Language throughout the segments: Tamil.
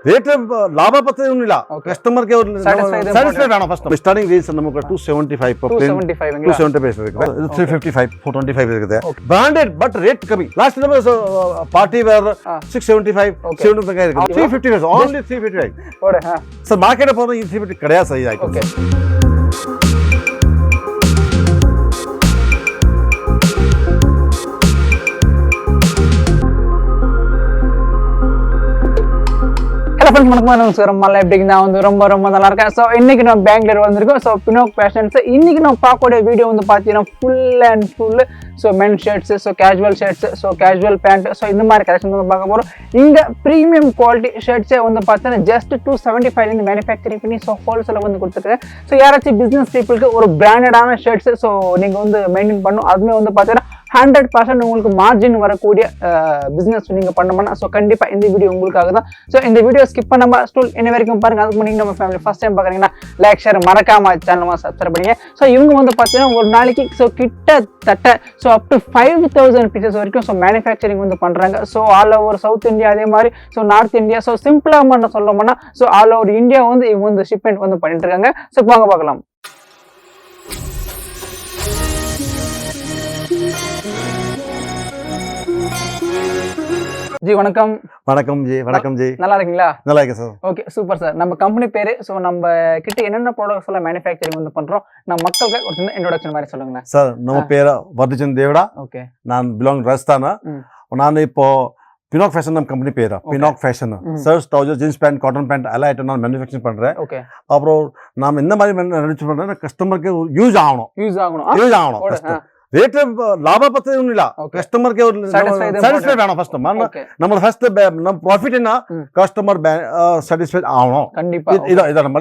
ರೇಟ್ ಲಾಭ ಪತ್ರ ಏನಿಲ್ಲ ಕಸ್ಟಮರ್ ಗೆ ಸ್ಯಾಟಿಸ್ಫೈಡ್ ಆಣ ಫಸ್ಟ್ ಸ್ಟಾರ್ಟಿಂಗ್ ರೇಂಜ್ ನಮಗೆ 275 ಪ್ಲೇನ್ 275 ಇರುತ್ತೆ 355 425 ಇರುತ್ತೆ ಬ್ರಾಂಡೆಡ್ ಬಟ್ ರೇಟ್ ಕಮ್ಮಿ ಲಾಸ್ಟ್ ನಮಗೆ ಪಾರ್ಟಿ ವೇರ್ 675 700 ತನಕ ಇರುತ್ತೆ 355 ಓನ್ಲಿ 355 ಸರ್ ಮಾರ್ಕೆಟ್ ಹೋದ್ರೆ ಈ 350 ಕಡೆಯ ಸೈಜ್ ಆಯ್ತು நமஸ்காரம் மல்ல எப்படிங்க நான் வந்து ரொம்ப ரொம்ப நல்லா இருக்கேன். ஸோ இன்னைக்கு நம்ம பெங்களூர் வந்திருக்கோம். ஸோ பினோக் ஃபேஷன்ஸ் இன்னைக்கு நம்ம பார்க்கக்கூடிய வீடியோ வந்து பார்த்தீங்கன்னா full and full so men shirts so casual shirts so casual pant so இந்த மாதிரி கலெக்ஷன் வந்து பார்க்க போகிறோம். இங்கே ப்ரீமியம் குவாலிட்டி ஷர்ட்ஸே வந்து பார்த்தீங்கன்னா ஜஸ்ட் 275 மேனுஃபேக்சரிங் பண்ணி ஸோ ஹோல்சேலில் வந்து கொடுத்துருக்கேன். ஸோ யாராச்சும் பிஸ்னஸ் பீப்புளுக்கு ஒரு பிராண்டடான ஷர்ட்ஸ் ஸோ நீங்கள் வந்து மெயின்டைன் பண்ணணும். அதுவுமே வந்து பார்த்தீங்கன்னா 100% உங்களுக்கு மார்ஜின் வரக்கூடிய பிஸ்னஸ் நீங்கள் பண்ணோம்னா ஸோ கண்டிப்பாக இந்த வீடியோ உங்களுக்காக தான். ஸோ இந்த வீடியோ ஸ்கிப் பண்ணாம ஸ்டூல் என்ன வரைக்கும் பாருங்க. அதுக்கு முன்னாடி நம்ம ஃபேமிலி ஃபர்ஸ்ட் டைம் பார்க்குறீங்கன்னா லைக் ஷேர் மறக்காம சேனல் சப்ஸ்கிரைப் பண்ணுங்க. ஸோ இவங்க வந்து பார்த்தீங்கன்னா ஒரு நாளைக்கு ஸோ கிட்டத்தட்ட ஸோ அப் டு 5000 பீசஸ் வரைக்கும் ஸோ மேனுஃபேக்சரிங் வந்து பண்ணுறாங்க. So all over south India அதே மாதிரி ஸோ நார்த் இந்தியா ஸோ சிம்பிளாக மட்டும் சொல்லணும்னா ஸோ ஆல் ஓவர் இந்தியா வந்து இவங்க வந்து ஷிப்மெண்ட் வந்து பண்ணிட்டு இருக்காங்க. ஸோ வாங்க பார்க்கலாம். ஜி வணக்கம். வணக்கம் ஜி. வணக்கம் ஜி. நல்லா இருக்கீங்களா? நல்லா இருக்கேன் சார். Okay super sir. நம்ம கம்பெனி பேரு ஸோ நம்ம கிட்ட என்னென்ன ப்ராடக்ட்ஸ் எல்லாம் மேனுஃபேக்சரிங் வந்து பண்றோம் நம்ம மக்களுக்கு ஒரு சின்ன இன்ட்ரோடக்ஷன் மாதிரி சொல்லுங்களேன் சார். நம்ம பேரு ವರ್ಧಚಂದ್ರ ದೇವಡ. ಓಕೆ. ನಾನು ಬಿಲಾಂಗ್ ರಾಜಸ್ಥಾನ. ನಾನು இப்போ பினாக் ஃபேஷன் நம்ம கம்பெனி பேரா Pinak fashion shirts trouser jeans pant cotton pant எல்லா ஐட்டம் நான் மேனுஃபேக்சரிங் பண்றேன். ஓகே. அப்புறம் நாம இந்த மாதிரி நினைச்சு பண்றேன் கஸ்டமருக்கு யூஸ் ஆகணும் ஃபர்ஸ்ட் ರೇಟ್ ಲಾಭ ಪತ್ರ ಏನಿಲ್ಲ ಕಸ್ಟಮರ್ ಗೆ ಸ್ಯಾಟಿಸ್ಫೈಡ್ ಆಣ ಫಸ್ಟ್ நம்ம ஃபர்ஸ்ட் நம்ம ಪ್ರಾಫಿಟ್ என்ன கஸ்டமர் ಸ್ಯಾಟಿಸ್ಫೈಡ್ ஆகணும் கண்டிப்பா.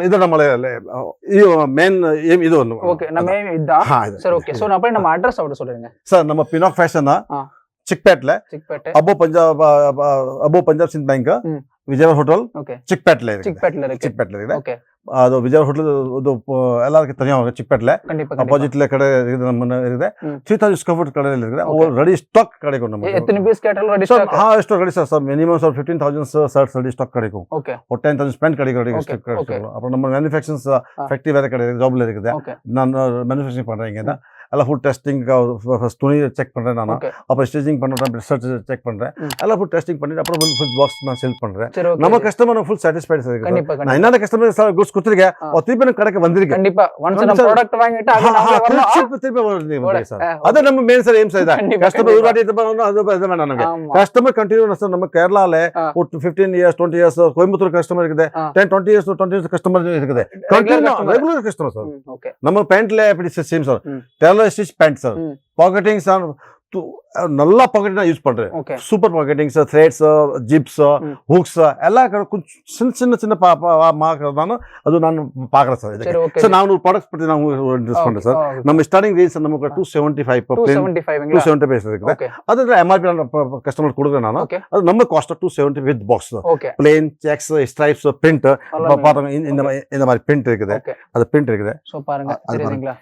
இது நம்ம மெயின் ஏம் இது ஒன்னு. ஓகே நம்ம ஏம் இதுதான் சார். ஓகே சோ நான் நம்ம அட்ரஸ் அவட சொல்லுங்க சார். நம்ம பினாக் ஃபேஷன் ಚಿಕ್ಪೆಟ್ಲೆ ಅಬೋ ಪಂಜಾಬ್ ಸಿಂಧ್ ಬ್ಯಾಂಕ್ ವಿಜಯವಾಡ ಹೋಟೆಲ್ ಚಿಕ್ಪೆಟ್ಲೆ ಇದೆ. ಅದು ವಿಜಯವಾಡ ಹೋಟೆಲ್ ಅದು ಎಲ್ಲರಿಗೂ தெரியும் ಚಿಕ್ಪೆಟ್ಲೆ ಅಪೋಸಿಟ್ல கடை இருக்குது. நம்ம இருக்குது 3000 ஸ்கொயர் ஃபீட் கடை இருக்குது. ரெடி ஸ்டாக் கிடைக்கும். நம்ம எத்தனை பீஸ் கேட்டாலும் ready stock. Stock ready sir. Minimum sir 15000 shirts ready stock கிடைக்கும். ஓகே. ஒரு 10000 ஸ்பெண்ட் கிடைக்கும். அப்புறம் நம்ம மேனுஃபேக்சரிங் ஃபேக்டரி வேற கிடையாது ஜாப்ல இருக்குது. நான் மேனுஃபேக்சரிங் பண்றேங்க. எல்லாம் ஃபுட் டெஸ்டிங் துணி செக் பண்றேன் நான். அப்புறம் ஸ்டிச்சிங் பண்றேன் ரிசர்ச் செக் பண்றேன். எல்லாம் ஃபுட் டெஸ்டிங் பண்ணிட்டு அப்புறம் ஃபுல் பாக்ஸ் நான் செல் பண்றேன். நம்ம கஸ்டமர் ஃபுல் சாட்டிஸ்ஃபைட் இருக்கு. நான் என்ன கஸ்டமர் சார் குட்ஸ் கொடுத்துருக்கேன் திருப்பி நம்ம கடைக்கு வந்திருக்கேன். கண்டிப்பா ஒன்ஸ் நம்ம ப்ராடக்ட் வாங்கிட்டு அது நம்ம வரணும் திருப்பி வருது சார். அது நம்ம மெயின் சார் ஏம் சார். கஸ்டமர் ஒரு வாட்டி பண்ணனும் அது வேண்டாம். நமக்கு கஸ்டமர் கண்டினியூ சார். நம்ம கேரளால ஒரு 15 இயர்ஸ் 20 இயர்ஸ் கோயம்புத்தூர் கஸ்டமர் இருக்குது. 10-20 இயர்ஸ் கஸ்டமர் இருக்குது. Continue regular customer sir. நம்ம பேண்ட்ல எப்படி same sir. Stitch pant sir. Pocketing sir நல்லா பாக்கெட் நான் யூஸ் பண்றேன். Super pocketing sir. Threads zips hooks எல்லாம் சின்ன சின்ன மார்க்கிறதான அது நான் பாக்குறேன் சார். சார் நான் ஒரு ப்ராடக்ட் பத்தி நான் இன்ட்ரெஸ்ட் பண்றேன் சார். நம்ம ஸ்டார்டிங் ரேஞ்ச் நமக்கு 275 இருக்குது. அது எம்ஆர்பி கஸ்டமர் கொடுக்குறேன் நான். அது நம்ம cost 270 with box plane sex stripes print பாருங்க. இந்த மாதிரி பிரிண்ட் இருக்குது. அது பிரிண்ட் இருக்குது. சோ பாருங்க தெரியுதுங்களா?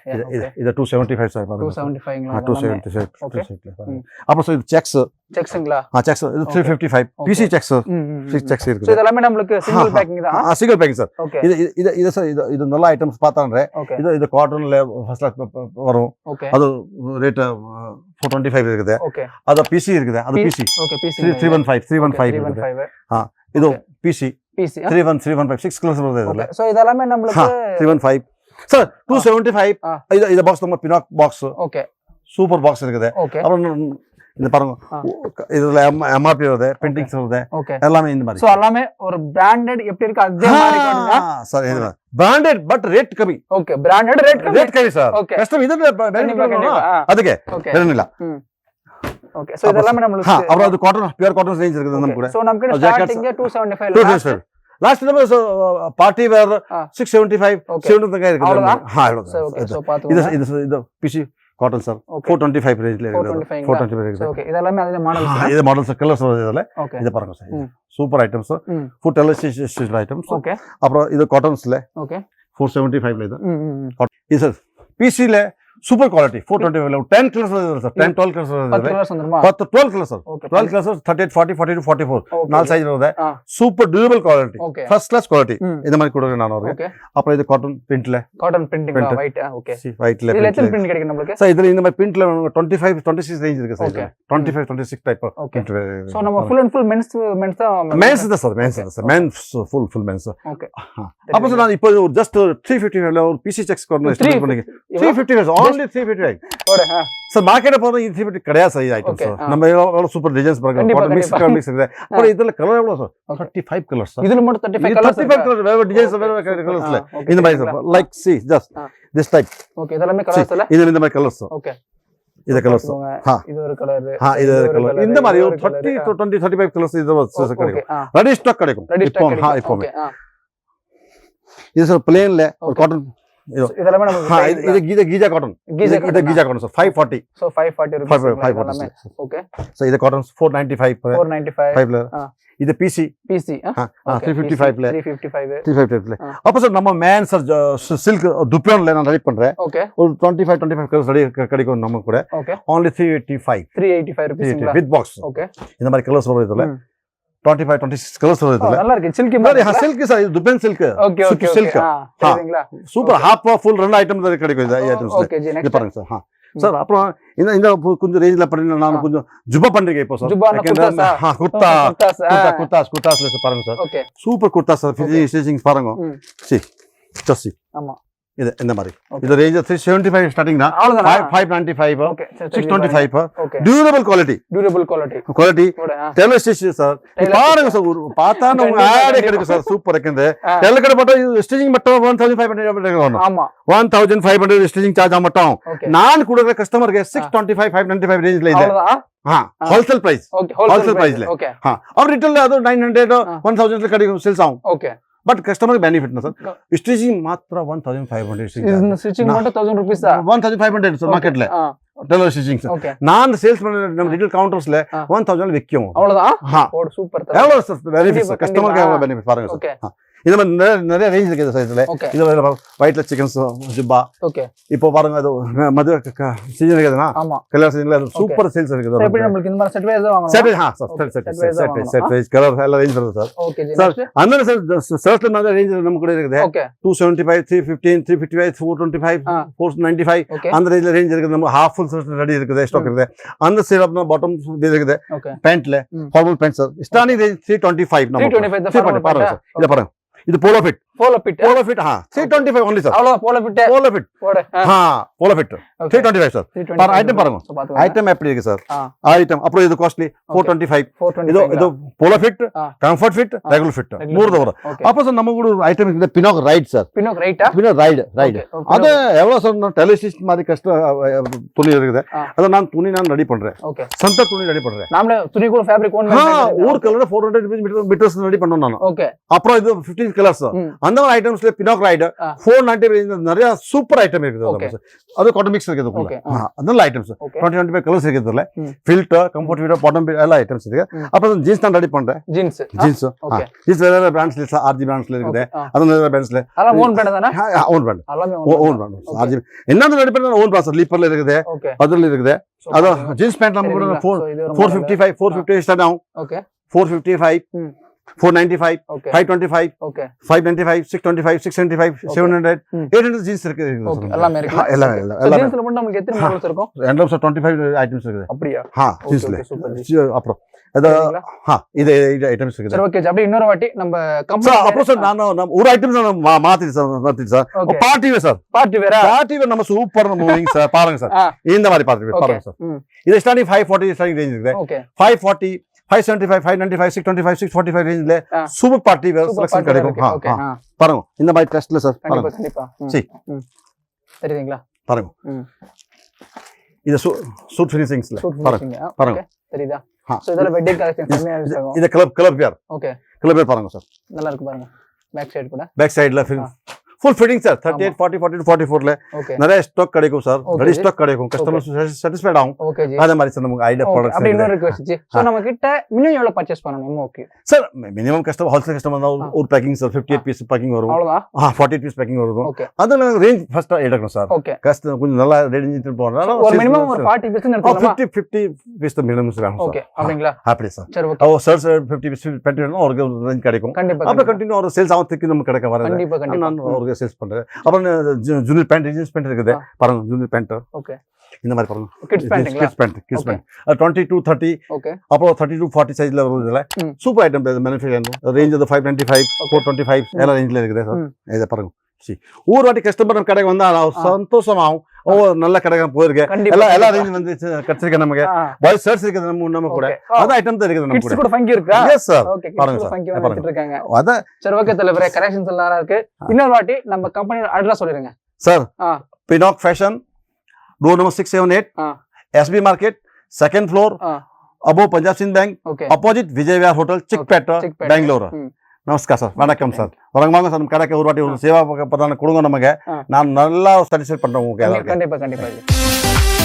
இது 275 சார். 275 அப்புறம் சார் இது செக்ஸ்ங்களா? செக்ஸ் இது 355 பிசி செக்ஸ் இருக்கு. சோ இதெல்லாம் நமக்கு சிங்கிள் பேக்கிங் தான். Single packing sir. இது சார் இது நல்ல ஐட்டம்ஸ் பார்த்தான்றே. இது காட்டன்ல ஃபர்ஸ்ட் வரும். அது ரேட் 425 இருக்குது. அது பிசி இருக்குது. அது பிசி 315 இது பிசி 315 6 கலர்ஸ் வருது இதுல. சோ இதெல்லாம் நமக்கு 315 சார் 275. இது பாக்ஸ் நம்ம Pinak box. Okay. Super box இருக்குது. அப்புறம் இந்த பாருங்க இதுல எம்ஆர்பி வருது பிரிண்டிங்ஸ் வருது எல்லாமே இந்த மாதிரி. சோ எல்லாமே ஒரு பிராண்டட் எப்படி இருக்கு அதே மாதிரி இருக்குங்க சார். இது பிராண்டட் பட் ரேட் கம்மி. ஓகே பிராண்டட் ரேட் கம்மி சார். கஸ்டம் இது அதுக்கு வேணும்ல. ஓகே சோ இதெல்லாம் நமக்கு அப்புறம் அது காட்டன் பியூர் காட்டன் ரேஞ்ச் இருக்குது நம்ம கூட. சோ நமக்கு ஸ்டார்டிங் 275 லாஸ்ட் நம்ம பார்ட்டி வேர் 675 700 தங்க இருக்குது. இது பிசி காட்டன் சார் 425 ரேஞ்ச்ல இருக்குது. 425 இருக்குது. ஓகே இதெல்லாம் அதே மாடல்ஸ். இது மாடல்ஸ் கலர்ஸ் வருது இதுல. இது பாருங்க sir. Super items. Food elastic items. Okay. அப்புறம் இது காட்டன்ஸ்ல. ஓகே 475 ல இது. இது சார் பிசில சூப்பர் குவாலிட்டி 425 10 கலர்ஸ் வருது சார் 10 12 கலர்ஸ் வருது 10 கலர்ஸ் வந்துருமா 12 கலர்ஸ் சார் 12 கலர்ஸ் 38 40 42 44 நாலு சைஸ் வருது super durable quality first class quality இந்த மாதிரி கொடுக்குறேன் நான் உங்களுக்கு அப்புறம் இது காட்டன் பிரிண்ட்ல காட்டன் பிரிண்டிங் ஒயிட் ஓகே ஒயிட்ல இதுல எத்தனை பிரிண்ட் கிடைக்கும் நமக்கு சார் இதுல இந்த மாதிரி பிரிண்ட்ல 25 26 ரேஞ்ச் இருக்கு சார் 25 26 டைப் ஓகே சோ நம்ம ஃபுல் அண்ட் ஃபுல் மென்ஸ் தான் sir men's full men's okay அப்ப சார் நான் இப்போ ஜஸ்ட் 355 ல ஒரு பிசி செக்ஸ் பண்ணி 355 only 355 சார் மார்க்கெட்ல போறது 350 கிடையாது சார் ஐட்டம்ஸ் நம்ம எவ்வளவு சூப்பர் டிசைன்ஸ் பாருங்க மிக்ஸ் இருக்குது அப்புறம் இதுல கலர் எவ்வளவு சார் 35 கலர்ஸ் சார் இதுல மட்டும் 35 கலர்ஸ் வேற டிசைன்ஸ் வேற கலர்ஸ்ல இந்த மாதிரி sir like see just this type okay இதெல்லாம் கலர்ஸ்ல இது இந்த மாதிரி கலர்ஸ் ஓகே இது கலர்ஸ் இது ஒரு கலர் இது கலர் இந்த மாதிரி 30 to 20 35 கலர்ஸ் இது கிடைக்கும் ரெடி ஸ்டாக் கிடைக்கும் இப்போ இது சார் பிளேன்ல ஒரு காட்டன் இதெல்லாம் நம்ம இது கீஜா cotton sir 540 so 540 540 okay so இது காட்டன் 495 ல இது பிசி 355 ல 355 ல அப்ப சார் நம்ம மேன் சார் சில்க் துப்பியான்ல நான் ரெடி பண்றேன் ஒரு 25 கலர்ஸ் ரெடி கிடைக்கும் நம்ம கூட only 385 rupees with box இந்த மாதிரி கலர்ஸ் வரும் இதுல 25 26 கலர்ஸ் வருது இதுல நல்லா இருக்கு சில்க் மாதிரி சில்க் சார் இது துப்பன் சில்க் ஓகே சில்க் சரிங்களா சூப்பர் ஹாஃப் ஃபுல் ரெண்டு ஐட்டம்ஸ் கிடைக்கும் இது ஐட்டம்ஸ்ல ஓகே ஜி இது பாருங்க சார் சார் அப்புறம் இந்த கொஞ்சம் ரேஞ்ச்ல பண்ணி நான் கொஞ்சம் ஜுப்பா பண்றேன் இப்போ சார் குர்தாஸ்ல பாருங்க sir super kurta sir stitching பாருங்க சி ஆமா இது இந்த மாதிரி இது ரேஞ்ச் 375 ஸ்டார்டிங் தான் 595 625 durable quality tailor stitch sir பாருங்க சார் பார்த்தா உங்க ஆடே கிடைக்கும் சார் சூப்பர் இருக்குது டெய்லர் கடை போட்டா ஸ்டிச்சிங் மட்டும் 1500 வரும் ஆமா 1500 ஸ்டிச்சிங் சார்ஜ் மட்டும் நான் கொடுக்குற கஸ்டமருக்கு 625 595 ரேஞ்ச்ல ಇದೆ ஹோல்சேல் பிரைஸ்ல और रिटेल அது 900 1000 கிடைக்கும் சேல்ஸ் ஆகும் ஓகே बट कस्टमर बेनिफिट ना सर स्टिचिंग मात्र 1500 स्टिचिंग मात्र 1000 रुपीस 1500 सर मार्केट ले टेलर स्टिचिंग सर नान सेल्स நம்ம ரிட்டேல் கவுண்டர்ஸ்ல 1000 விக்கும் அவ்வளவுதான் ஓ சூப்பர் எவ்வளவு சார் பெனிஃபிட் கஸ்டமருக்கு எவ்வளவு பெனிஃபிட் பாருங்க சார் இது நிறைய ரேஞ்ச் இருக்குது சார் இதுல இது ஒயிட்ல சிக்கன்ஸ் ஜுப்பா ஓகே இப்போ பாருங்க அது மது சீசன் இருக்குதுனா ஆமா கலர் சீசன்ல அது சூப்பர் சேல்ஸ் இருக்குது எப்படி நமக்கு இந்த மாதிரி செட் வைஸ் வாங்கணும் செட் வைஸ் கலர் எல்லாம் ரேஞ்ச் வருது சார் ஓகே சார் அந்த சார் சர்ட்ல நிறைய ரேஞ்ச் நம்ம கூட இருக்குது 275 315 355 425 495 அந்த ரேஞ்ச் இருக்குது நம்ம ஹாஃப் ஃபுல் சர்ட் ரெடி இருக்குது ஸ்டாக் இருக்குது அந்த சேல் அப்பனா பாட்டம் இருக்குது பேண்ட்ல formal pant sir starting range 325 நம்ம 325 பாருங்க சார் இத பாருங்க இது போலோ ஃபிட் 325 only sir அவ்வளவு போலோ ஃபிட் போடு போலோ ஃபிட் 325 சார் பாருங்க ஐட்டம் பாருங்க ஐட்டம் எப்படி இருக்கு சார் ஐட்டம் அப்புறம் இது காஸ்ட்லி 425 இது polo fit comfort fit regular fit மூணு தவிர அப்ப சார் நம்ம கூட ஐட்டம் இருக்குது பினோக் ரைட் சார் பினோக் ரைட்டா பினோக் ரைட் அது எவ்வளவு சார் டெலிசிஸ்ட் மாதிரி கஷ்டம் துணி இருக்குது அத நான் ரெடி பண்றேன் சொந்த துணி ரெடி பண்றேன் நாமளே துணி கூட ஃபேப்ரிக் ஓன் ஊர் கலர் 400 rupees மீட்டர்ஸ் ரெடி பண்ணோம் நான் அப்புறம் இது 15 கலர்ஸ் அந்த மாதிரி ஐட்டம்ஸ்ல பினோக் ரைட் 490 நிறைய சூப்பர் ஐட்டம் இருக்குது அது காட்டன் மிக்ஸ் இருக்குது அதெல்லாம் ஐட்டம்ஸ் 25 கலர்ஸ் இருக்குதுல ஃபில்டர் கம்ஃபர்ட் வீடியோ பாட்டம் எல்லா ஐட்டம்ஸ் இருக்கு அப்புறம் ஜீன்ஸ் தான் ரெடி பண்றேன் ஜீன்ஸ் வேற பிராண்ட்ஸ்ல ஆர்ஜி பிராண்ட்ஸ்ல இருக்குது அது வேற பிராண்ட்ஸ்ல அதெல்லாம் ஓன் பிராண்ட் தானே ஓன் பிராண்ட் ஓன் பிராண்ட் ஆர்ஜி என்னது ரெடி பண்ணா ஓன் பிராண்ட் லீப்பர்ல இருக்குது அதுல இருக்குது அது ஜீன்ஸ் பேண்ட் நம்ம கூட 455 ஸ்டார்ட் ஆகும் 455 495 525 595 625 675 700 800 ஜீன்ஸ் இருக்கு எல்லாமே இருக்கு எல்லாம் ஜீன்ஸ்ல மட்டும் நமக்கு எத்தனை மாடல்ஸ் இருக்கும் எண்ட்ல 25 ஐட்டம்ஸ் இருக்குது அப்படியே ஜீன்ஸ்ல அப்புறம் அது இது ஐட்டம்ஸ் இருக்குது சரி ஓகே அப்படியே இன்னொரு வாட்டி நம்ம கம்பெனி அப்புறம் சார் நான் ஒரு ஐட்டம்ஸ் நான் மாத்தி சார் பார்ட்டி வேர் நம்ம சூப்பர் மூவிங் சார் பாருங்க சார் இந்த மாதிரி பார்ட்டி வேர் பாருங்க சார் இது ஸ்டார்டிங் 540 ஸ்டார்டிங் ரேஞ்ச் இருக்குது 540 575 595 625 645 ரேஞ்ச்ல சூப்பர் பார்ட்டி வேர் செலக்ஷன் கிடைக்கும் பாருங்க இந்த மாதிரி டெஸ்ட்ல சார் கண்டிப்பா சரி தெரியுங்களா பாருங்க இது சூட் ஃபினிஷிங்ஸ்ல பாருங்க தெரியுதா சோ இதெல்லாம் வெட்டிங் கலெக்ஷன் செமையா இருக்கும் இது கிளப் பேர் ஓகே கிளப் பேர் பாருங்க சார் நல்லா இருக்கு பாருங்க பேக் சைடு கூட பேக் சைடுல ஃபுல் ஃபிட்டிங் சார் 38 40 42 44ல ஓகே நிறைய ஸ்டாக் கிடைக்கும் sir Okay, ready ji. Stock கிடைக்கும் கஸ்டமர் சாட்டிஸ்ஃபைட் ஆகும் ஓகே ஜி அதே மாதிரி சார் நமக்கு ஐடியா Okay, ப்ராடக்ட்ஸ் அப்படி இன்னொரு ரிக்வெஸ்ட் ஜி சோ நம்ம கிட்ட மினிமம் எவ்வளவு பர்ச்சேஸ் பண்ணணும் okay sir minimum customer wholesale customer தான் ஒரு பேக்கிங் சார் 58 பீஸ் பேக்கிங் வரும் அவ்வளவுதான் 48 பீஸ் பேக்கிங் வரும் ஓகே அது நாங்கள் ரேஞ்ச் ஃபர்ஸ்ட் எடுக்கணும் சார் ஓகே கஸ்டமர் கொஞ்சம் நல்லா ரேஞ்ச் போறதுனால ஒரு மினிமம் ஒரு 40 பீஸ் எடுத்துக்கலாமா 50 பீஸ் தான் மினிமம் சார் ஓகே அப்படிங்களா அப்படி சார் சரி ஓகே சார் 50 பீஸ் பென்ட் வேணும் அவருக்கு ஒரு ரேஞ்ச் கிடைக்கும் கண்டிப்பா அப்புறம் கண்டினியூ ஒரு சேல்ஸ் ஆகிறதுக்கு நமக்கு கிடைக்க வரது கண்டிப்பா கண்டிப்பா நான் அவருக்கு சேல்ஸ் பண்றேன் அப்புறம் ஜூனியர் பேண்ட் ஜீன்ஸ் பேண்ட் இருக்குது பாருங்க ஜூனியர் பேண்ட் ஓகே இந்த மாதிரி பாருங்க கிட்ஸ் பேண்ட்ங்களா கிட்ஸ் பேண்ட் 20 to 30 ஓகே அப்புறம் 30 to 40 சைஸ்ல வருதுல சூப்பர் ஐட்டம் மேனுஃபேக்சர் ரேஞ்ச் அது 595 425 எல்லா ரேஞ்ச்ல இருக்குது சார் இதை பாருங்க சி ஒரு வாட்டி கஸ்டமர் நம்ம கடைக்கு வந்தா சந்தோஷமாகும் ஓ நல்ல கடைக்கு போயிருக்கேன் எல்லா ரேஞ்ச் வந்து கிடைச்சிருக்கேன் நமக்கு பாய்ஸ் ஷர்ட்ஸ் இருக்குது நம்ம கூட அது ஐட்டம் தான் இருக்குது நம்ம கிட்ஸ் கூட ஃபங்கி இருக்கா எஸ் சார் ஓகே பாருங்க சார் ஃபங்கி வந்துட்டு இருக்காங்க அத சரி ஓகே தலைவரே கரெக்ஷன்ஸ் எல்லாம் இருக்கு இன்னொரு வாட்டி நம்ம கம்பெனியோட அட்ரஸ் சொல்லிருங்க sir Pinak fashion door number 678 SB market second floor above Punjab Sind Bank okay opposite Vijay hotel chickpet Bangalore நமஸ்கார் சார் வணக்கம் சார் வாங்க சார் நம்ம கடைக்கு ஒரு வாட்டி ஒரு சேவா பதான கொடுங்க நமக்கு நான் நல்லா சாட்டிஸ்ஃபை பண்றேன் உங்களுக்கு கண்டிப்பா கண்டிப்பா